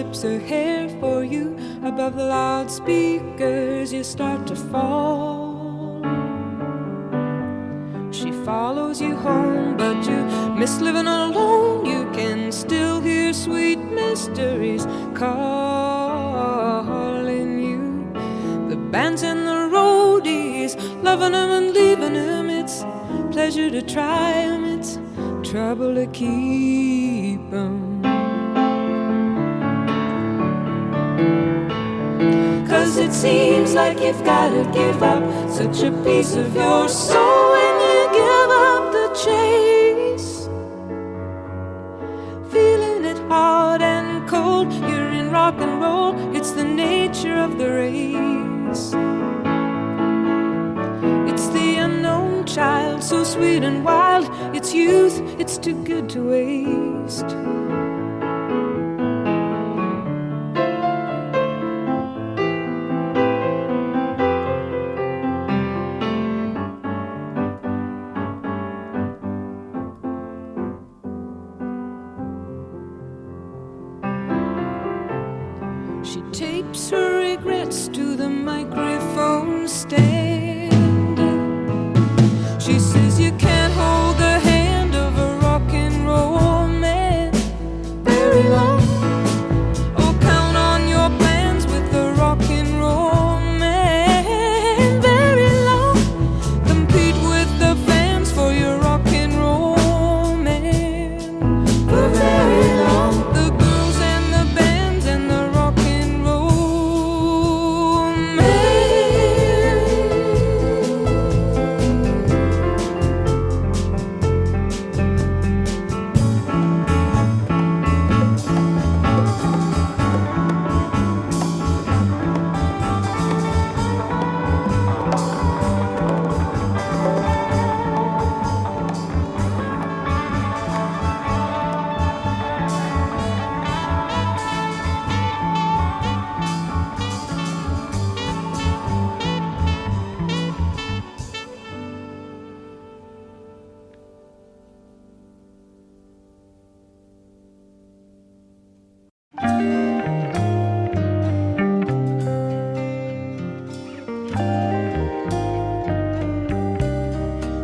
flips her hair for you. Above the loudspeakers you start to fall. She follows you home, but you miss living alone. You can still hear sweet mysteries calling you. The bands and the roadies, loving them and leaving them. It's pleasure to try them, it's trouble to keep them. 'Cause it seems like you've gotta give up such a piece of your soul when you give up the chase. Feeling it hard and cold, you're in rock and roll. It's the nature of the race. It's the unknown child, so sweet and wild. It's youth, it's too good to waste. She tapes her regrets to the microphone stand. She says you can't hold the hand of a rock and roll man very long. Oh, count on your plans with the rock and roll man very long. Compete with the fans for your rock and roll man for very long. The girls and the bands and the rock and roll man.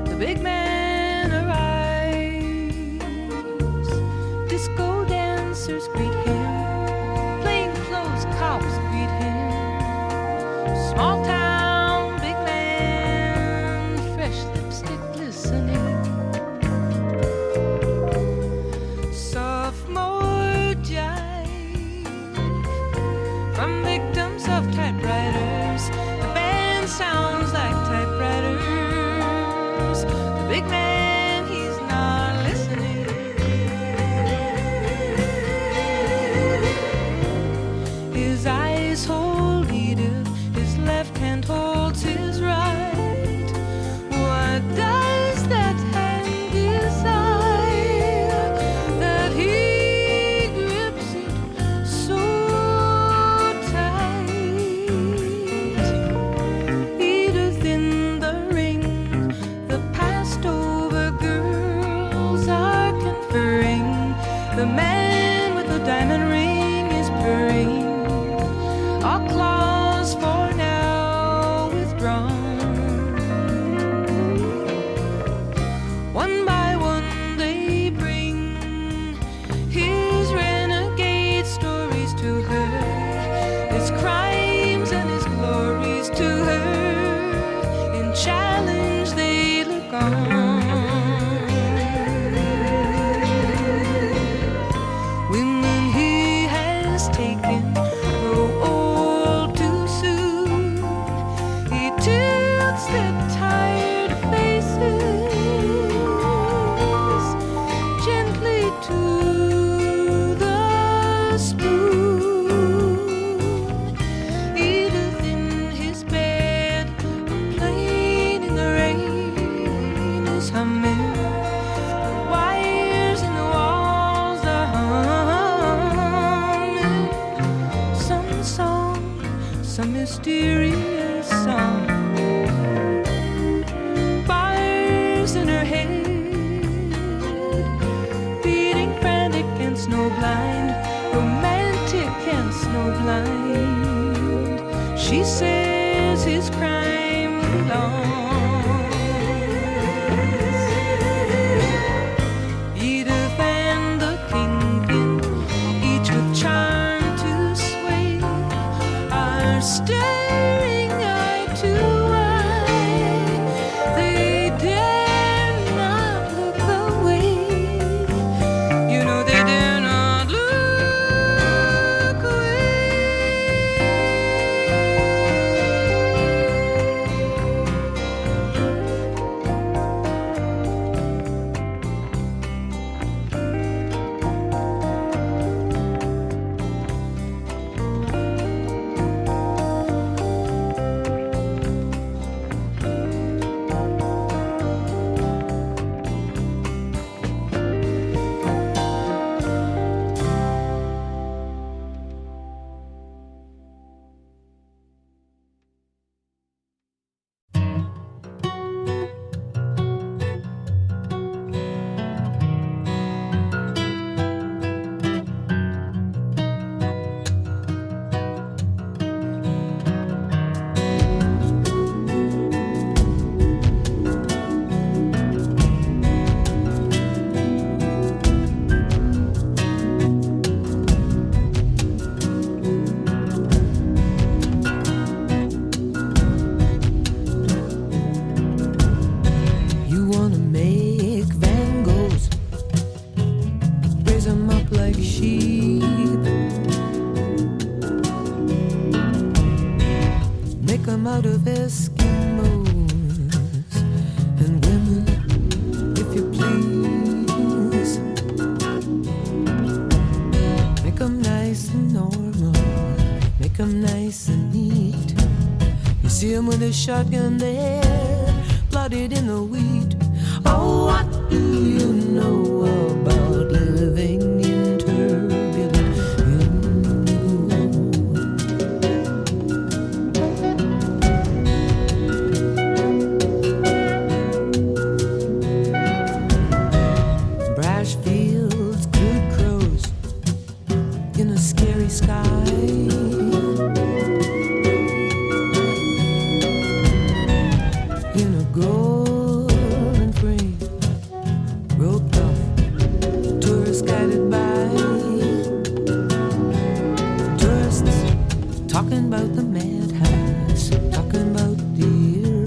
The big man arrives. Disco dancers greet him. Plainclothes cops greet him. Small town, big man, fresh lipstick glistening. Sophomore jive from victims of typewriters. The band sounds like typewriters. The big man, he's not listening. His eyes hold Edith, his left hand holds his right. What does that hand desire that he grips it so tight? Edith in the ring, the passed over girls are conferring. The man with the diamond ring is purring. All claws for now withdrawn. One by one they bring his renegade stories to her, his crimes and his glories to her. In challenge they look on. Women he has taken grow old too soon. He tilts their tired faces gently to the spoon. Edith in his bed, a plane in the rain is humming. The wires in the walls are humming. Some song, some mysterious song. Bars in her head, beating frantic and snowblind, romantic blind. She says his crime belongs. Edith and the kingpin, each with charm to sway, are staring eye to eye. They dare not look away. You know they dare not look away. You wanna make Van Goghs, raise them up like sheep, make them out of Eskimos and women, if you please. Make them nice and normal, make them nice and neat. You see them with a shotgun there, bloodied in the wheat. Oh, what do you know about living in turbulent indigo? Brash fields, good crows in a scary sky. In a golden frame, roped off, tourists guided by. Tourists talking about the madhouse, talking about the year.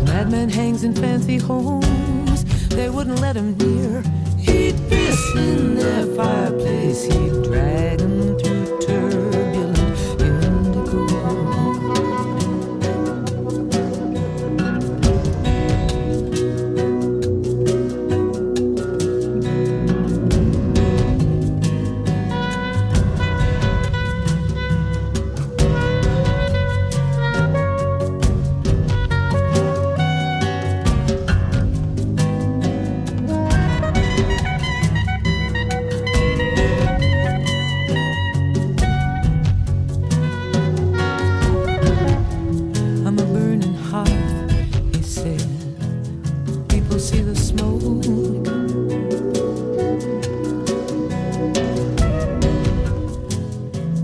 Madman hangs in fancy homes, they wouldn't let him near. He'd piss in their fireplace, he'd drag them through turbulent indigo. I'm a burning hearth, he said. People see the smoke,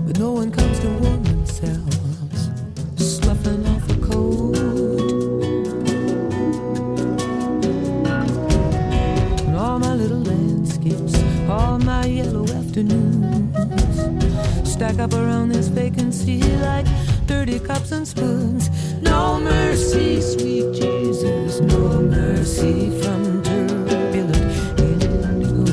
but no one comes to warm themselves, sloughing off a coat. And all my little landscapes, all my yellow afternoons, stack up around this vacancy like dirty cups and spoons. No mercy, sweet Jesus, no mercy from turbulent indigo.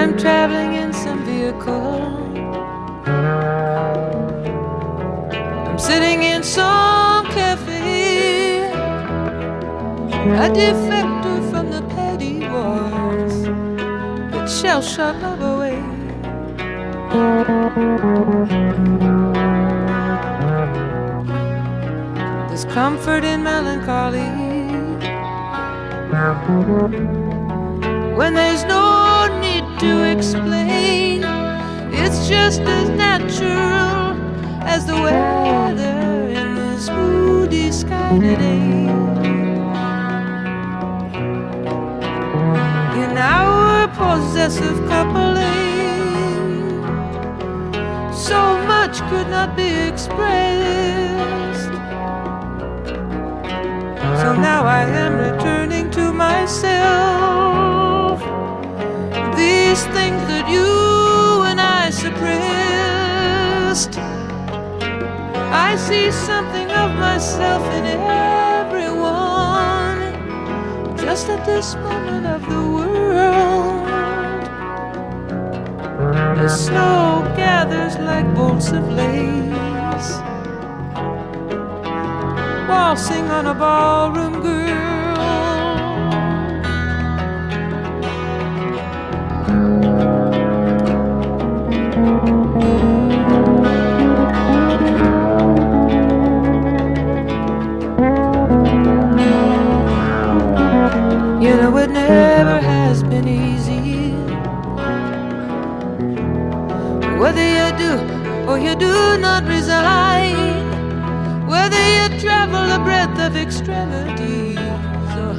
I'm traveling in some vehicle. I'm sitting in some cafe, a defector from the petty wars that shall shut love away. There's comfort in melancholy when there's no need to explain. It's just as natural as the weather in this moody sky today. In our possessive coupling, so much could not be expressed. So now I am returning to myself, these things that you and I suppressed. I see something of myself in everyone, just at this moment of the world. The snow gathers like bolts of lace, waltzing on a ballroom girl. You know it never has been easy, whether you do or you do not resign, whether you travel the breadth of extremities or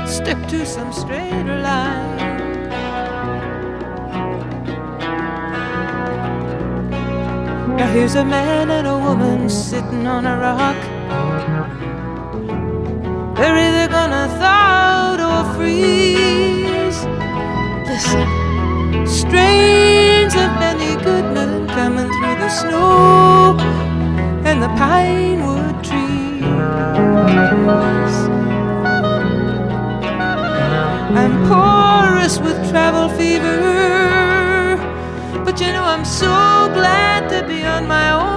stick to some straighter line. Now here's a man and a woman sitting on a rock. They're either gonna thaw out or freeze. Listen, strains of Benny Goodman coming through the snow and the pine wood trees. I'm porous with travel fever, but you know I'm so glad to be on my own.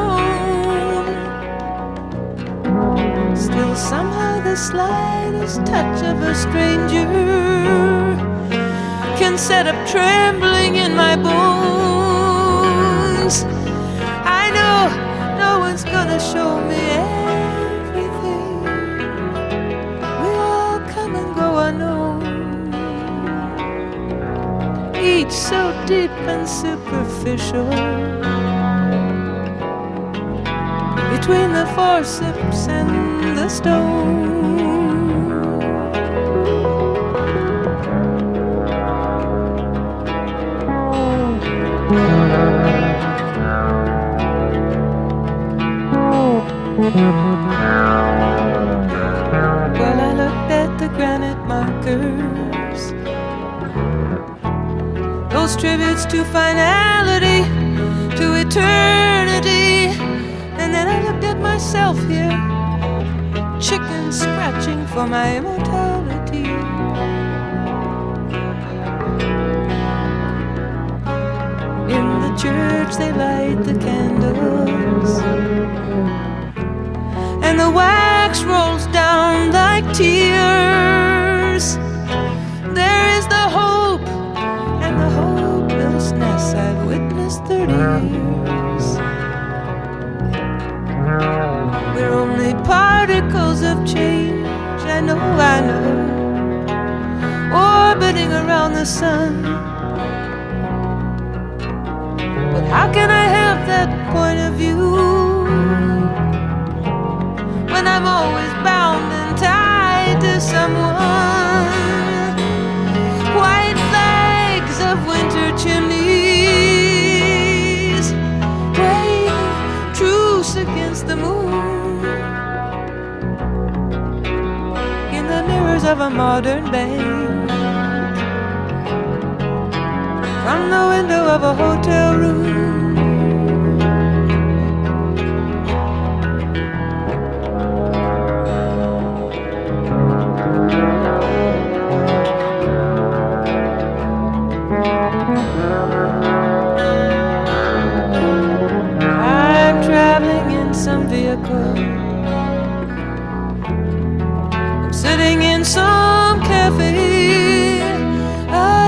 Still somehow the slightest touch of a stranger can set up trembling in my bones. I know no one's gonna show me everything. We all come and go unknown, each so deep and superficial, between the forceps and the stone. Well, I looked at the granite markers, those tributes to finality, to eternity, and then I looked at myself here, chicken scratching for my immortality. In the church they light the candles, and the wax rolls down like tears. There is the hope and the hopelessness I've witnessed 30 years. We're only particles of change, I know, orbiting around the sun. But how can I have that point of view when I'm always bound and tied to someone? White flags of winter chimneys, praying truce against the moon, in the mirrors of a modern bank, from the window of a hotel room.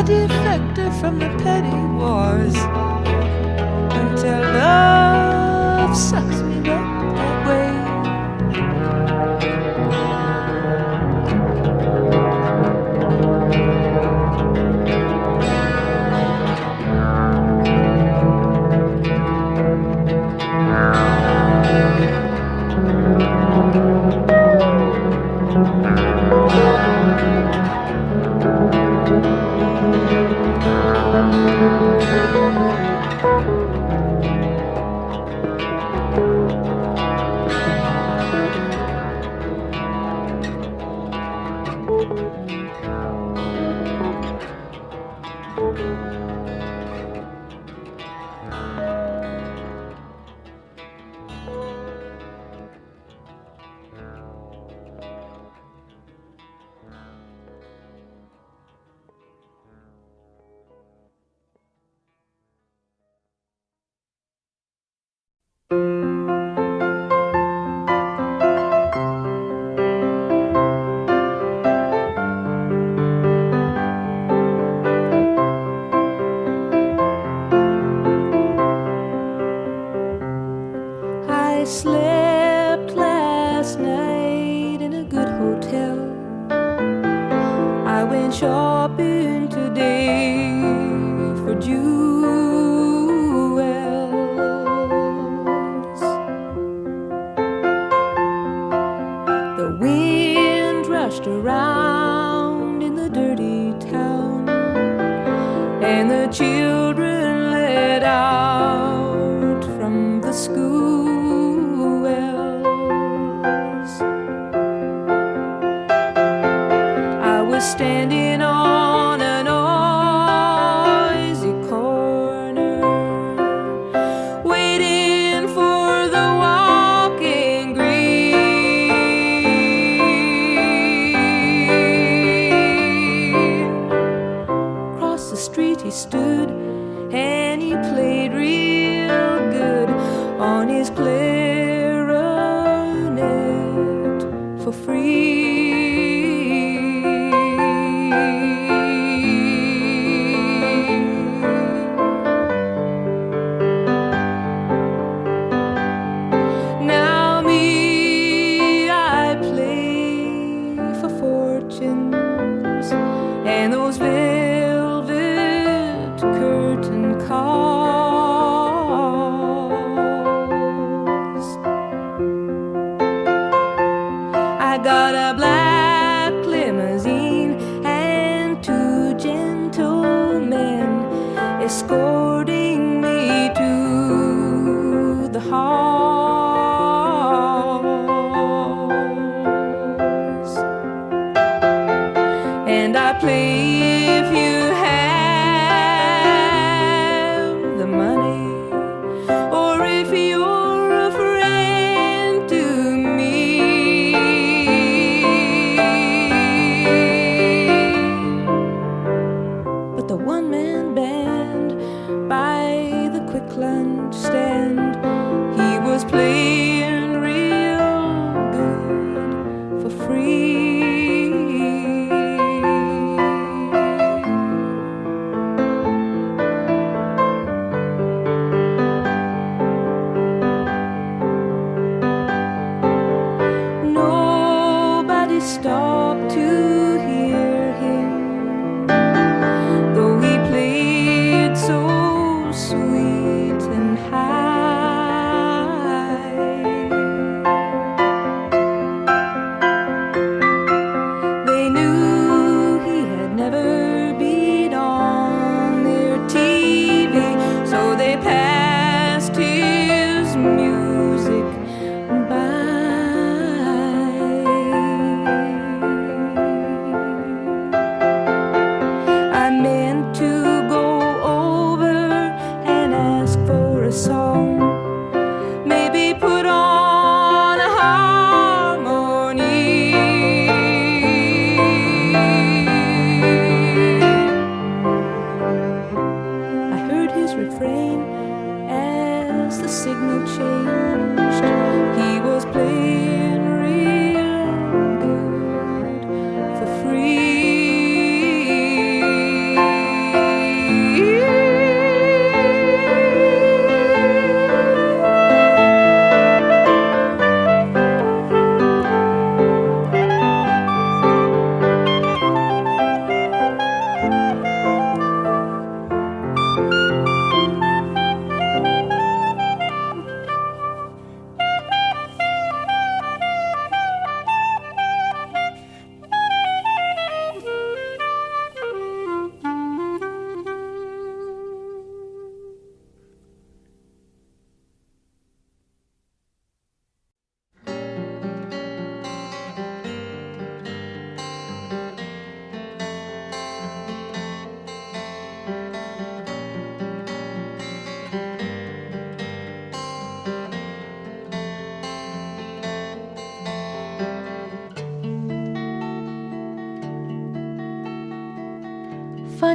defector from the petty wars until love sucks me back that way. I slept last night in a good hotel. I went shopping today for jewels. The wind rushed around in the dirty town, and the children let out from the school. Standing on a noisy corner, waiting for the walking green. Across the street he stood, and he played real good on his clarinet for free. And those velvet curtain calls. I got a black limousine and two gentlemen escorting me to the halls. And I play if you have the money, or if you're a friend to me. But the one-man band by the quick lunch stand, he was playing real good for free. Stopped to hear him, though he played so sweet and high.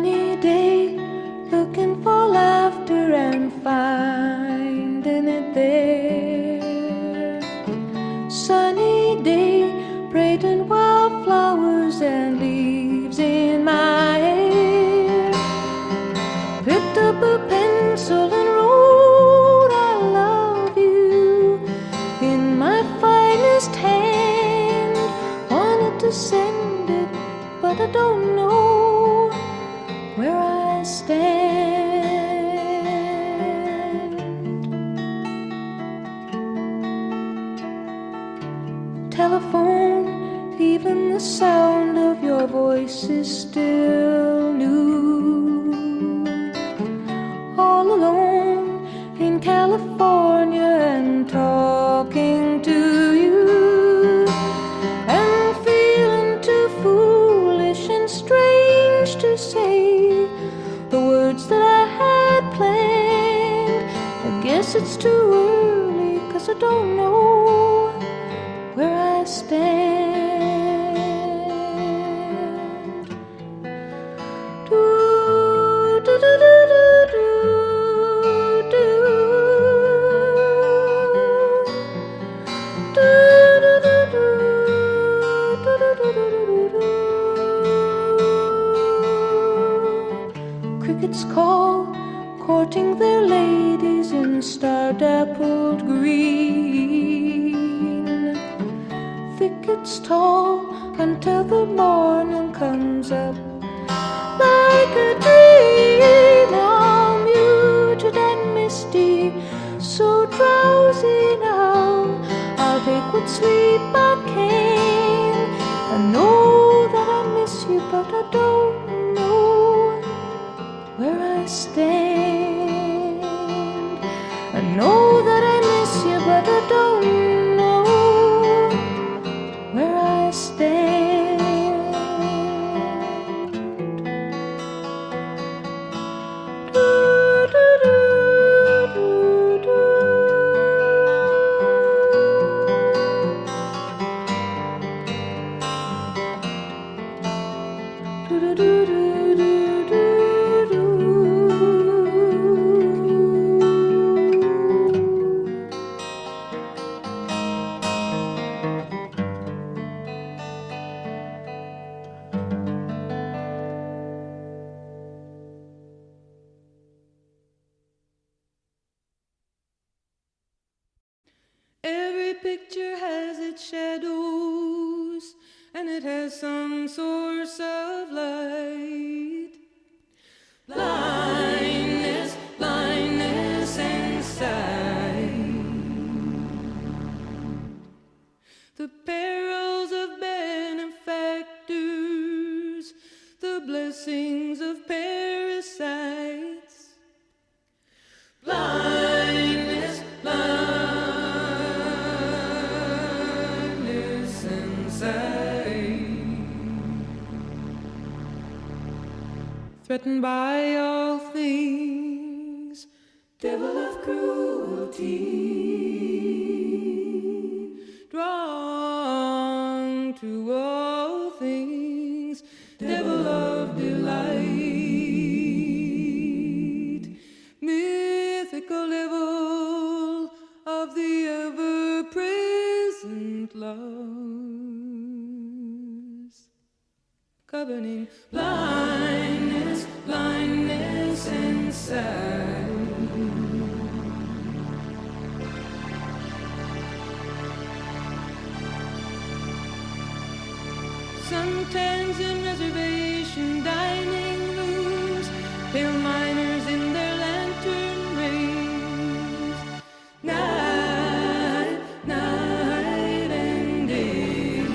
Sunny day, looking for laughter and finding it there. Sunny day, braiding wildflowers and leaves in my hair. Picked up a pencil and wrote I love you in my finest hand. Wanted to send it, but I don't know where I stand. Telephone, even the sound of your voice is still new. All alone in California and talking to you, and feeling too foolish and strange to say the words that I had planned. I guess it's too early, 'cause I don't know where I stand. Do, do, do, do, do, do, do, do, do, do, do. Crickets call, courting their ladies in star-dappled green. Thickets tall until the morning comes up like a dream, all muted and misty, so drowsy now. I'll take what sleep I can. I know that I miss you, but I don't know where I stand. I know that I miss you, but I don't know where I stand. Do, do, do, do, do. Do, do, do, do, do, do, do. Every picture has its shadows, and it has some source of light. Blindness, blindness inside. The perils of benefactors, the blessings of parasites. Blindness, blindness inside. Threatened by all things, devil of cruelty, drawn to all things, devil of delight, mythical devil of the ever-present loves, governing blindness, blindness inside. Sometimes in reservation dining rooms, pale miners in their lantern rays, night, night and day.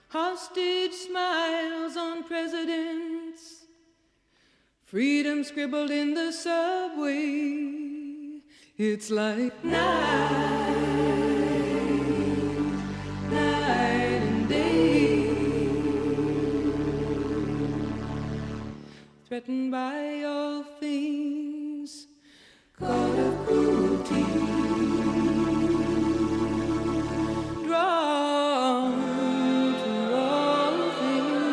Hostage smiles on presidents, freedom scribbled in the subway. It's like night, night and day. Threatened by all things, God of cruelty, drawn to all things,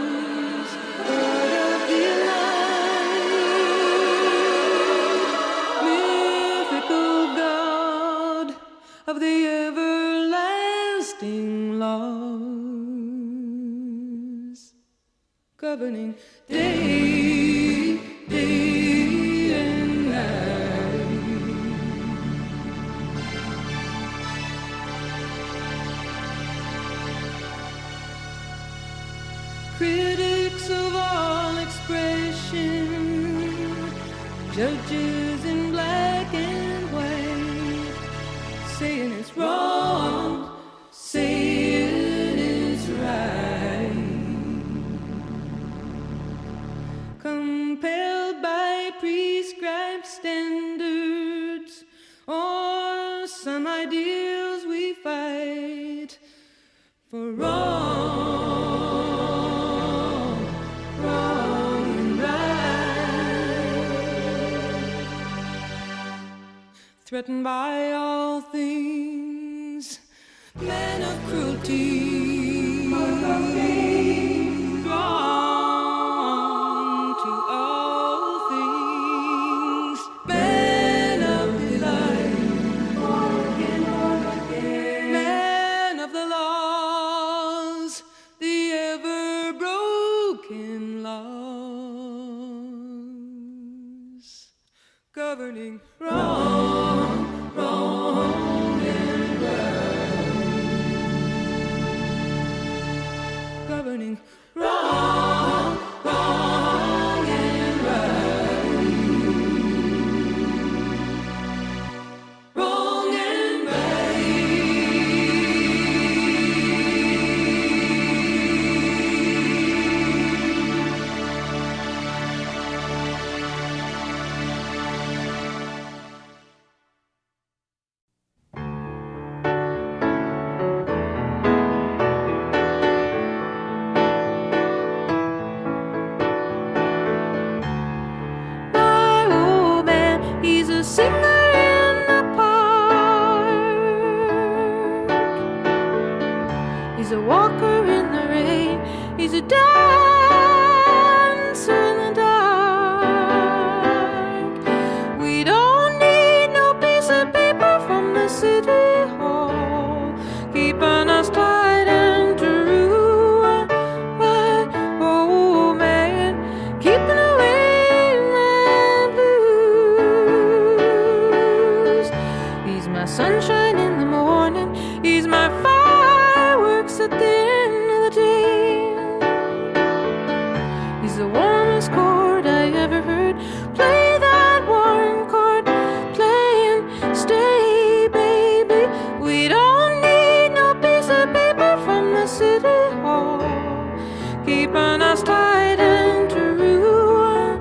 governing day, day and night. Critics of all expression, judges in black and white, saying it's wrong, saying it's right. Compelled by prescribed standards or some ideals we fight for wrong, wrong and right. Threatened by all things, man of cruelty, drawn to all things, man of delight, man of the laws, the ever broken laws, governing wrong, wrong and right, governing wrong, wrong and right, wrong and right. My old man, he's a singer in the park. He's a walker in the rain. He's a dancer in the dark. We don't need no piece of paper from the city hall, keeping us tight and true. My old man, keeping away my blues. He's my sunshine in the morning. He's my fireworks at the end of the day. He's the warmest chord I ever heard. Play that warm chord, play and stay, baby. We don't need no piece of paper from the city hall, keeping us tight and true.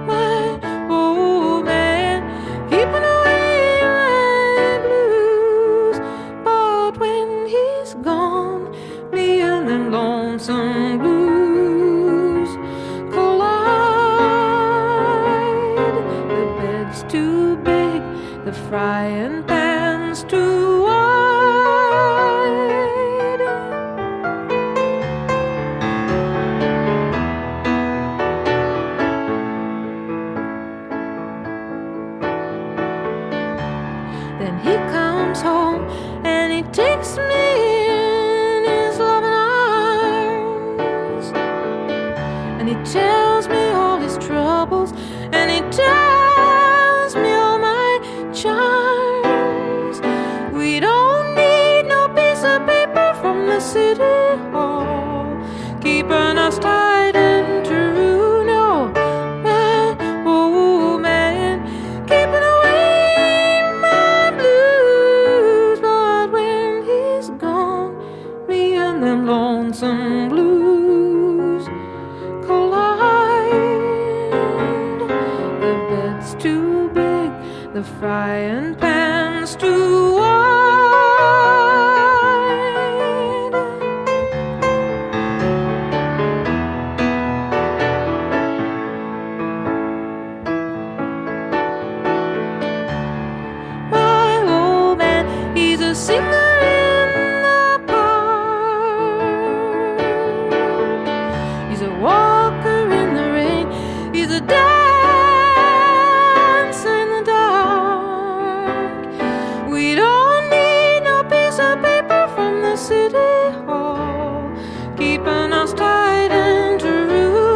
My old man, keeping away my blues. But when he's gone, me and them lonesome blues collide. The bed's too big, the frying pan's too wide. Then he comes home and he takes me in his loving arms, and he tells me all his troubles, and he tells me all my charms. We don't need no piece of paper from the city hall, keeping us tight and true. No, my old man, keeping away my blues. But when he's gone, me and them lonesome blues collide. The bed's too big, the frying pan's too wide. My old man, he's a singer in the park. He's a walker in the rain. He's a dancer in the dark. We don't need no piece of paper from the city hall, keeping us tight and true.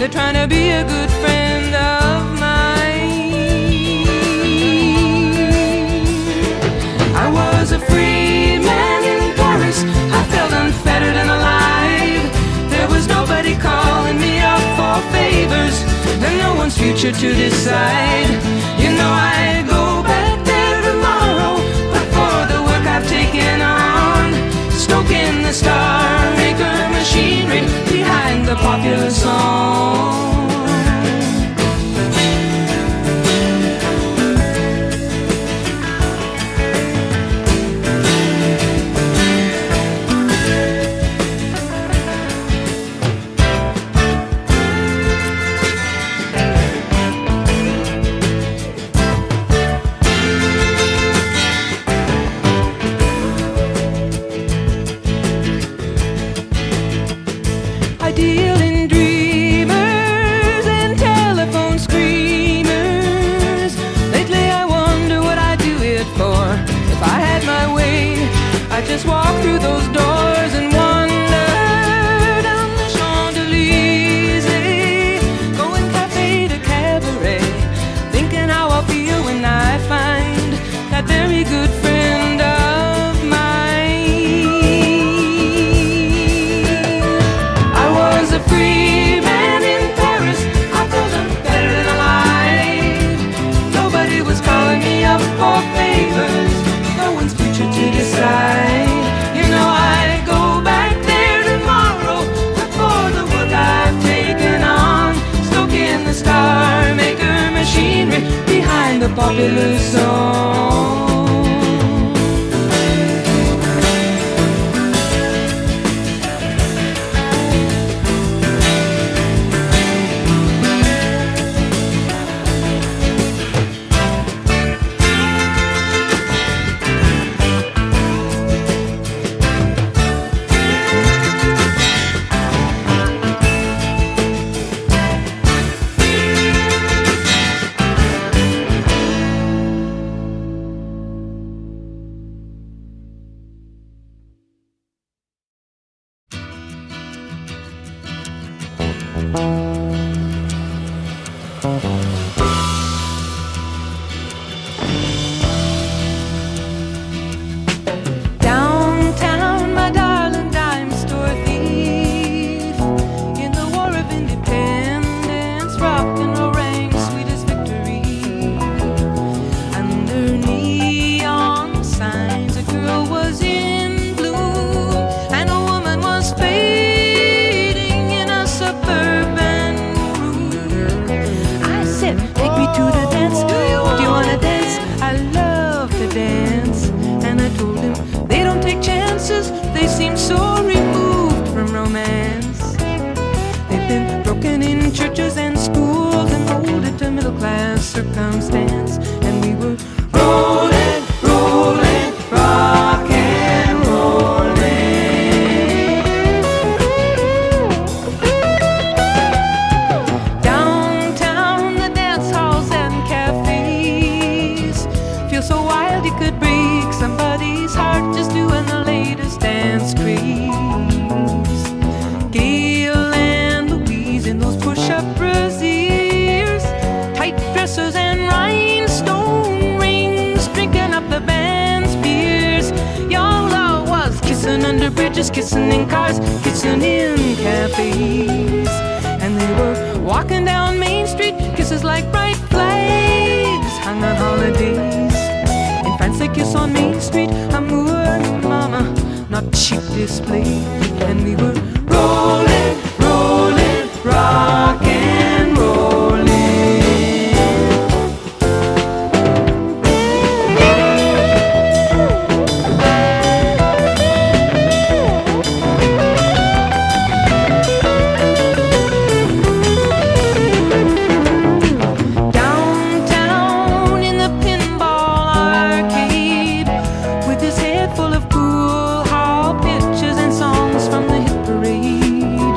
They're trying to be a good friend of mine. I was a free man in Paris. I felt unfettered and alive. There was nobody calling me up for favors, and no one's future to decide. You know I go back there tomorrow, but for the work I've taken on, stoking the star maker machinery behind the popular song. Just walk through those doors and wander down the Champs-Élysées, going cafe to cabaret, thinking how I'll feel when I find that very good friend of mine. I was a free man in Paris. I felt unfettered and alive. Nobody was calling me up for favors. No one's future to decide. Star maker machinery behind the popular song. Downtown, my darling dime store thief, in the war of independence, rock and roll rang sweet as victory. Under neon signs, a girl was in bloom, and a woman was fading in a suburban room. I said, take me to the dance. Do you wanna dance? I love to dance. And I told him, they don't take chances. They seem so removed from romance. They've been broken in churches and schools and molded to middle class circumstance. And we were rolling, rolling, rock and rolling. Downtown, the dance halls and cafes feel so wild you could break somebody's heart just doing the latest dance craze. Gail and Louise in those push-up brassiers, tight dresses and rhinestone rings, drinking up the band's beers. Y'all was kissing under bridges, kissing in cars, kissing in cafes. And they were walking down Main Street, kisses like bright flags hung on holidays. In France they kiss on Main Street, amour, mama, not cheap display. And we were rolling, rolling, rock and rolling. Downtown in the pinball arcade, with his head full of pool hall pictures and songs from the hit parade.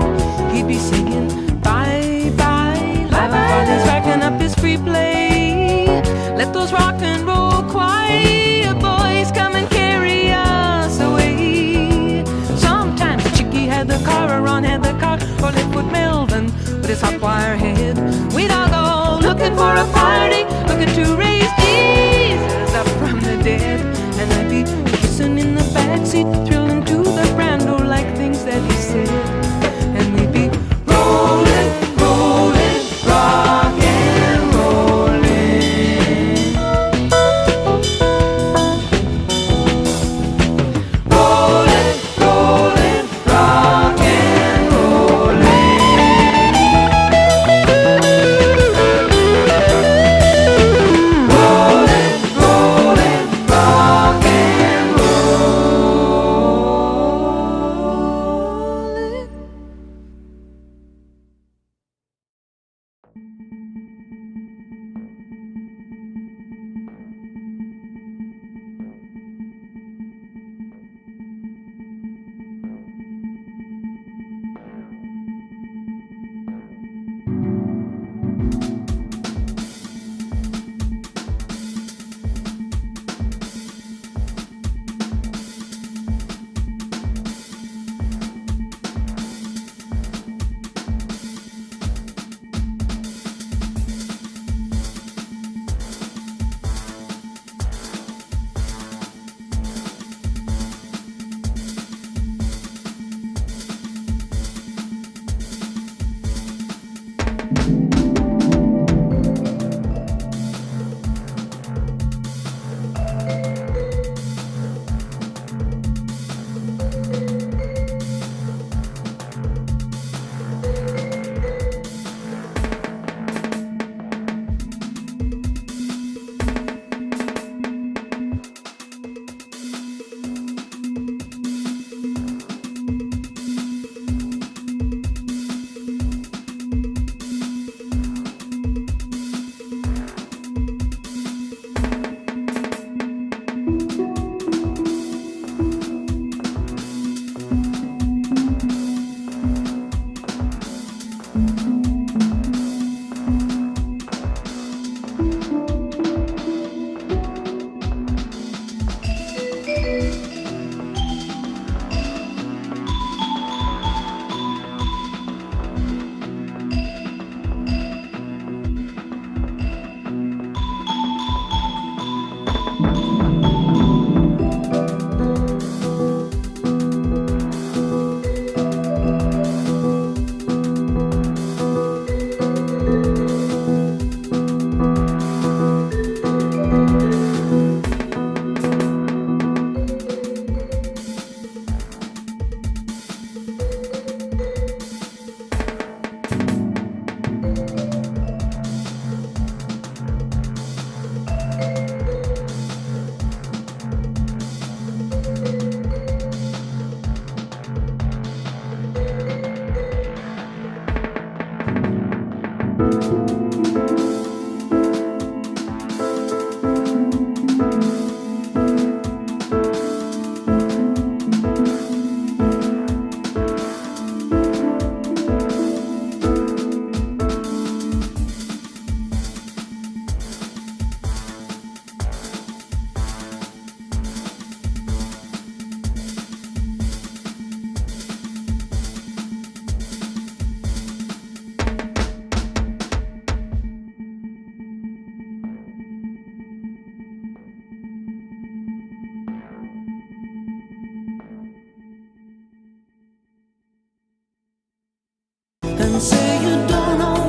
and say you don't know